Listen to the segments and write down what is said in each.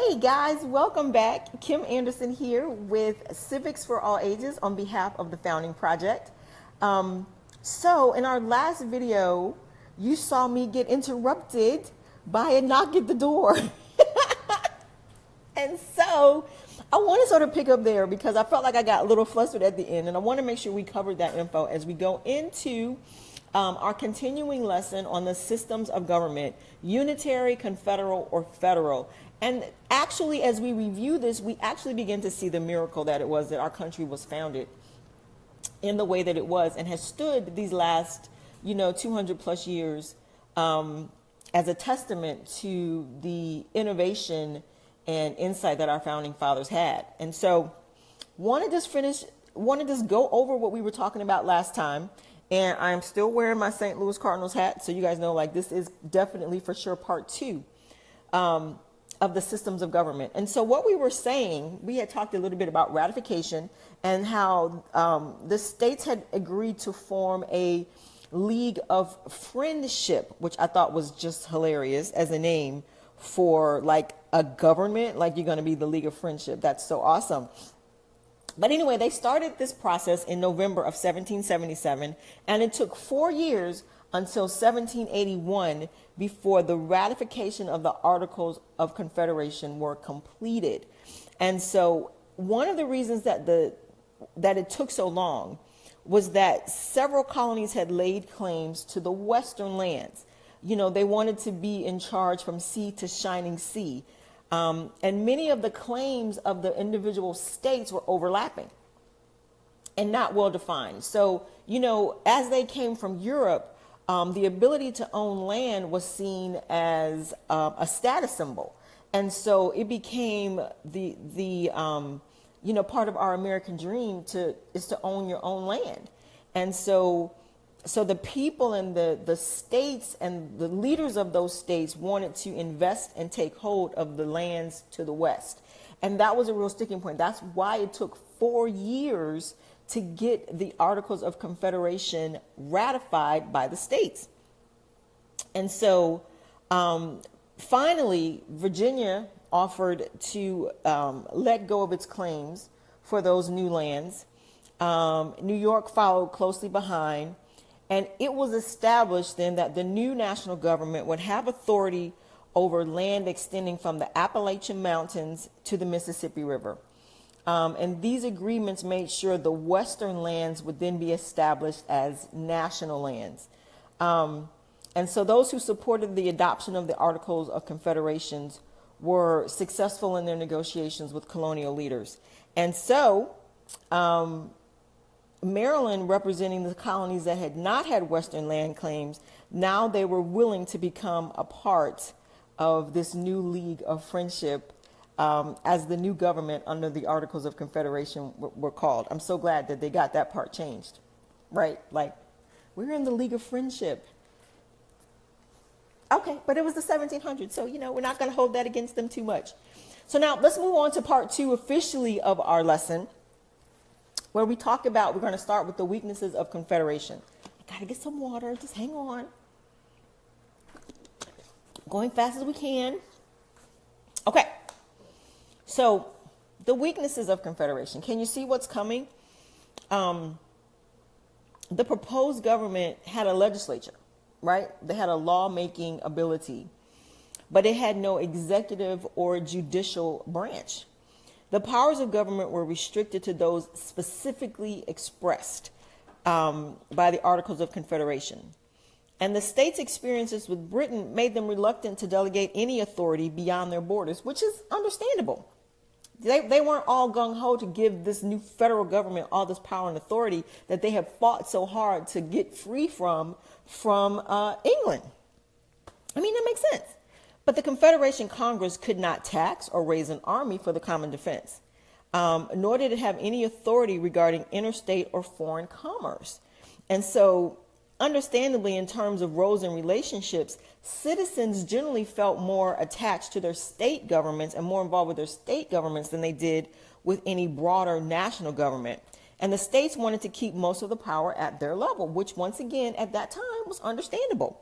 Hey guys, welcome back. Kim Anderson here with Civics for All Ages on behalf of the Founding Project. So in our last video, you saw me get interrupted by a knock at the door. And so I want to sort of pick up there because I felt like I got a little flustered at the end, and I want to make sure we covered that info as we go into our continuing lesson on the systems of government, unitary, confederal, or federal. And actually, as we review this, we actually begin to see the miracle that it was that our country was founded in the way that it was and has stood these last, 200 plus years as a testament to the innovation and insight that our founding fathers had. And so want to just go over what we were talking about last time. And I'm still wearing my St. Louis Cardinals hat. So you guys know, like, this is definitely for sure part two of the systems of government. And so what we were saying, we had talked a little bit about ratification and how the states had agreed to form a league of friendship, which I thought was just hilarious as a name for like a government, like you're going to be the League of Friendship. That's so awesome. But anyway, they started this process in November of 1777, and it took 4 years until 1781 before the ratification of the Articles of Confederation were completed. And so one of the reasons that it took so long was that several colonies had laid claims to the western lands. They wanted to be in charge from sea to shining sea. And many of the claims of the individual states were overlapping and not well defined. So, as they came from Europe, the ability to own land was seen as a status symbol. And so it became the part of our American dream is to own your own land. And so the people and the states and the leaders of those states wanted to invest and take hold of the lands to the west. And that was a real sticking point. That's why it took 4 years to get the Articles of Confederation ratified by the states. And so finally, Virginia offered to let go of its claims for those new lands. New York followed closely behind. And it was established then that the new national government would have authority over land extending from the Appalachian Mountains to the Mississippi River. And these agreements made sure the western lands would then be established as national lands. And so those who supported the adoption of the Articles of Confederation were successful in their negotiations with colonial leaders. And so Maryland, representing the colonies that had not had western land claims, now they were willing to become a part of this new League of Friendship as the new government under the Articles of Confederation were called. I'm so glad that they got that part changed, right? Like, we're in the League of Friendship. Okay, but it was the 1700s, so, we're not going to hold that against them too much. So now let's move on to part two officially of our lesson, where we talk about, we're going to start with the weaknesses of Confederation. I got to get some water. Just hang on. Going fast as we can. Okay. So the weaknesses of Confederation. Can you see what's coming? The proposed government had a legislature, right? They had a lawmaking ability, but it had no executive or judicial branch. The powers of government were restricted to those specifically expressed by the Articles of Confederation. And the states' experiences with Britain made them reluctant to delegate any authority beyond their borders, which is understandable. They weren't all gung-ho to give this new federal government all this power and authority that they have fought so hard to get free from England. I mean, that makes sense. But the Confederation Congress could not tax or raise an army for the common defense, nor did it have any authority regarding interstate or foreign commerce. And so, understandably, in terms of roles and relationships, citizens generally felt more attached to their state governments and more involved with their state governments than they did with any broader national government. And the states wanted to keep most of the power at their level, which once again, at that time, was understandable.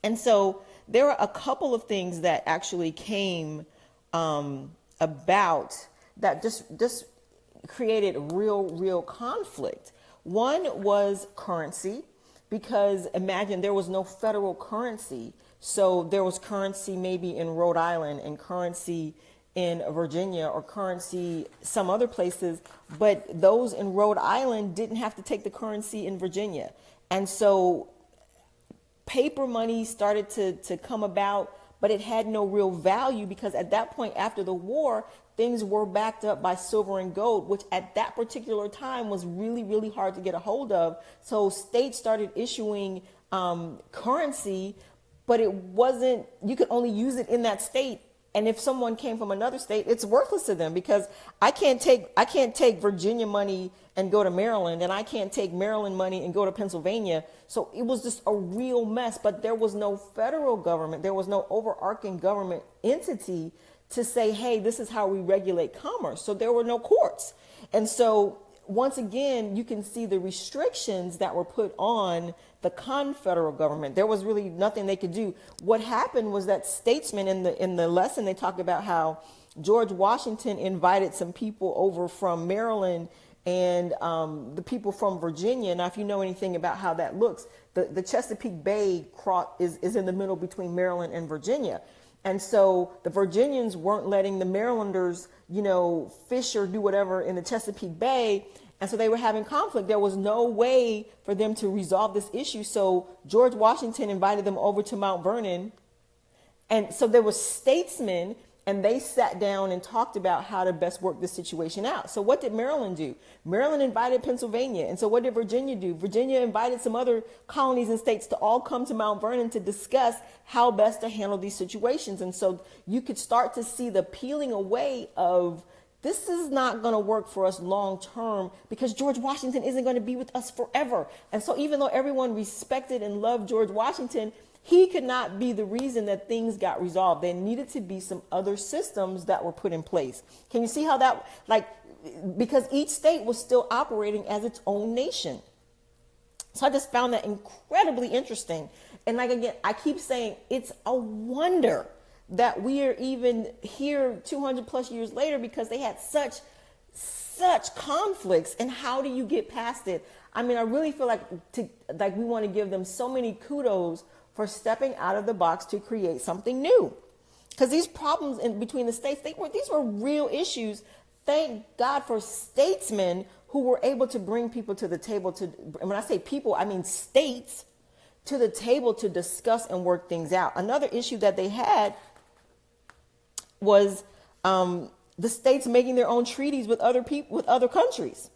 And so there are a couple of things that actually came about that just created real conflict. One was currency, because imagine there was no federal currency. So there was currency maybe in Rhode Island and currency in Virginia or currency some other places, but those in Rhode Island didn't have to take the currency in Virginia. And so paper money started to come about, but it had no real value because at that point after the war, things were backed up by silver and gold, which at that particular time was really hard to get a hold of. So states started issuing currency, but it wasn't, you could only use it in that state. And if someone came from another state, it's worthless to them because I can't take Virginia money and go to Maryland, and I can't take Maryland money and go to Pennsylvania. So it was just a real mess, but there was no federal government. There was no overarching government entity to say, hey, this is how we regulate commerce. So there were no courts. And so once again, you can see the restrictions that were put on the confederal government. There was really nothing they could do. What happened was that statesmen in the lesson, they talked about how George Washington invited some people over from Maryland and the people from Virginia. Now, if you know anything about how that looks, the Chesapeake Bay is in the middle between Maryland and Virginia. And so the Virginians weren't letting the Marylanders, fish or do whatever in the Chesapeake Bay. And so they were having conflict. There was no way for them to resolve this issue. So George Washington invited them over to Mount Vernon. And so there were statesmen, and they sat down and talked about how to best work this situation out. So what did Maryland do? Maryland invited Pennsylvania. And so what did Virginia do? Virginia invited some other colonies and states to all come to Mount Vernon to discuss how best to handle these situations. And so you could start to see the peeling away of this is not going to work for us long term because George Washington isn't going to be with us forever. And so even though everyone respected and loved George Washington, he could not be the reason that things got resolved. There needed to be some other systems that were put in place. Can you see how that, because each state was still operating as its own nation. So I just found that incredibly interesting. And again, I keep saying it's a wonder that we are even here 200 plus years later because they had such conflicts. And how do you get past it? I mean, I really feel like we want to give them so many kudos for stepping out of the box to create something new. Because these problems between the states, these were real issues. Thank God for statesmen who were able to bring people to the table and when I say people, I mean states, to the table to discuss and work things out. Another issue that they had was the states making their own treaties with other people, with other countries.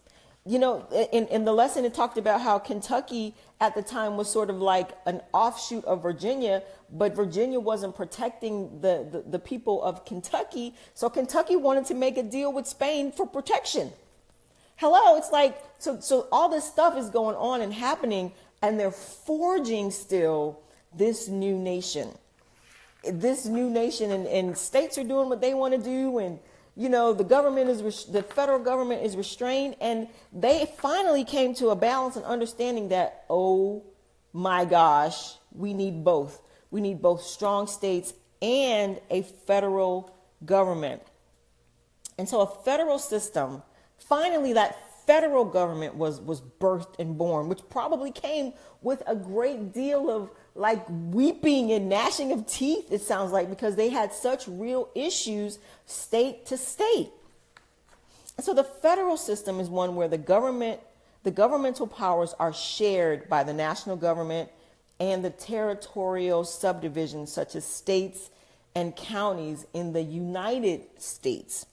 In the lesson, it talked about how Kentucky at the time was sort of like an offshoot of Virginia, but Virginia wasn't protecting the people of Kentucky. So Kentucky wanted to make a deal with Spain for protection. Hello, it's like, so all this stuff is going on and happening, and they're forging still this new nation. And states are doing what they want to do, and the federal government is restrained, and they finally came to a balance and understanding that, oh my gosh, we need both. We need both strong states and a federal government. And so a federal system, finally that federal government was birthed and born, which probably came with a great deal of weeping and gnashing of teeth, it sounds like, because they had such real issues state to state. And so the federal system is one where the governmental powers are shared by the national government and the territorial subdivisions such as states and counties in the United States.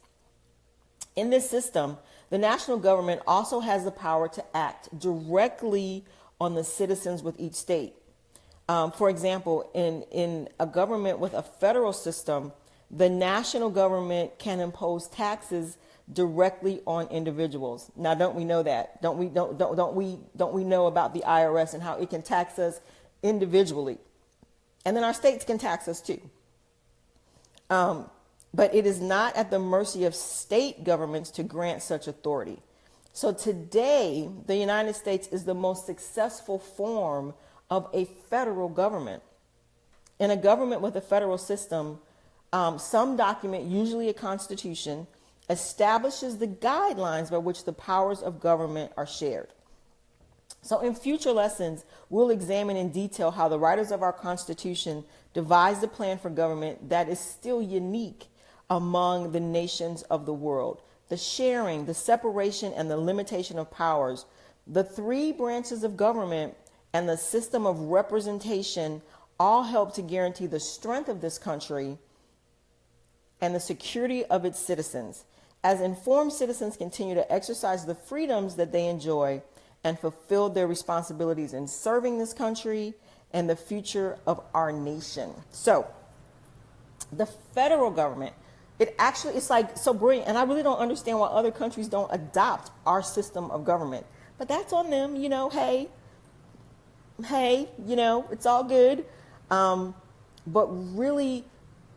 In this system, the national government also has the power to act directly on the citizens with each state. For example, in a government with a federal system, the national government can impose taxes directly on individuals. Now, don't we know that? Don't we know about the IRS and how it can tax us individually? And then our states can tax us too. But it is not at the mercy of state governments to grant such authority. So today, the United States is the most successful form of a federal government. In a government with a federal system, some document, usually a constitution, establishes the guidelines by which the powers of government are shared. So in future lessons, we'll examine in detail how the writers of our Constitution devised a plan for government that is still unique among the nations of the world. The sharing, the separation, and the limitation of powers, the three branches of government, and the system of representation all help to guarantee the strength of this country and the security of its citizens. As informed citizens continue to exercise the freedoms that they enjoy and fulfill their responsibilities in serving this country and the future of our nation. So the federal government, it's like so brilliant. And I really don't understand why other countries don't adopt our system of government, but that's on them. Hey, it's all good. But really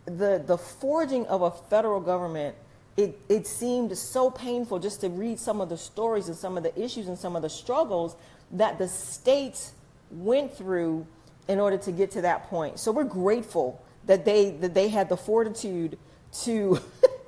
the forging of a federal government, it seemed so painful just to read some of the stories and some of the issues and some of the struggles that the states went through in order to get to that point. So we're grateful that they had the fortitude to,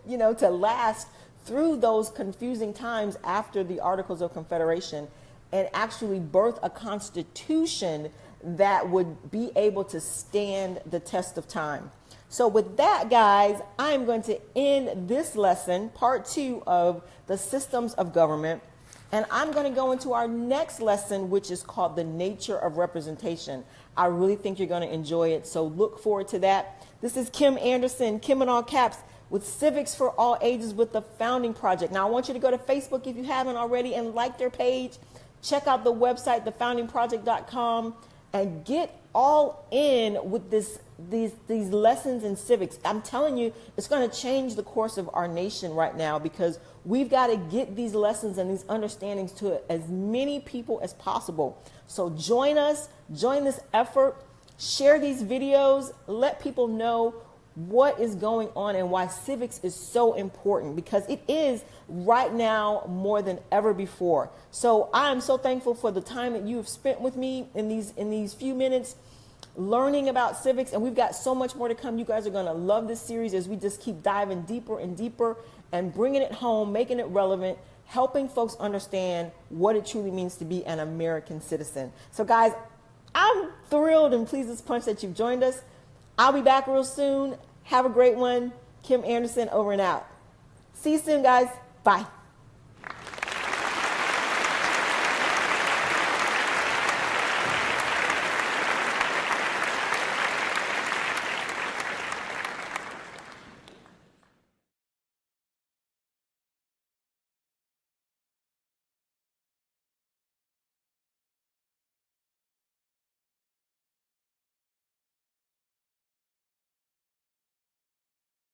to last through those confusing times after the Articles of Confederation and actually birth a constitution that would be able to stand the test of time. So with that, guys, I'm going to end this lesson, part 2 of the systems of government. And I'm going to go into our next lesson, which is called the nature of representation. I really think you're going to enjoy it. So look forward to that. This is Kim Anderson, Kim in all caps, with Civics for All Ages with the Founding Project. Now, I want you to go to Facebook if you haven't already and like their page. Check out the website, thefoundingproject.com, and get all in with these lessons in civics. I'm telling you, it's going to change the course of our nation right now, because we've got to get these lessons and these understandings to as many people as possible. So join us, join this effort, share these videos, let people know what is going on and why civics is so important, because it is right now more than ever before. So I'm so thankful for the time that you have spent with me in these few minutes learning about civics, and we've got so much more to come. You guys are going to love this series as we just keep diving deeper and deeper and bringing it home, making it relevant, helping folks understand what it truly means to be an American citizen. So guys, I'm thrilled and pleased as punch that you've joined us. I'll be back real soon. Have a great one. Kim Anderson over and out. See you soon, guys. Bye.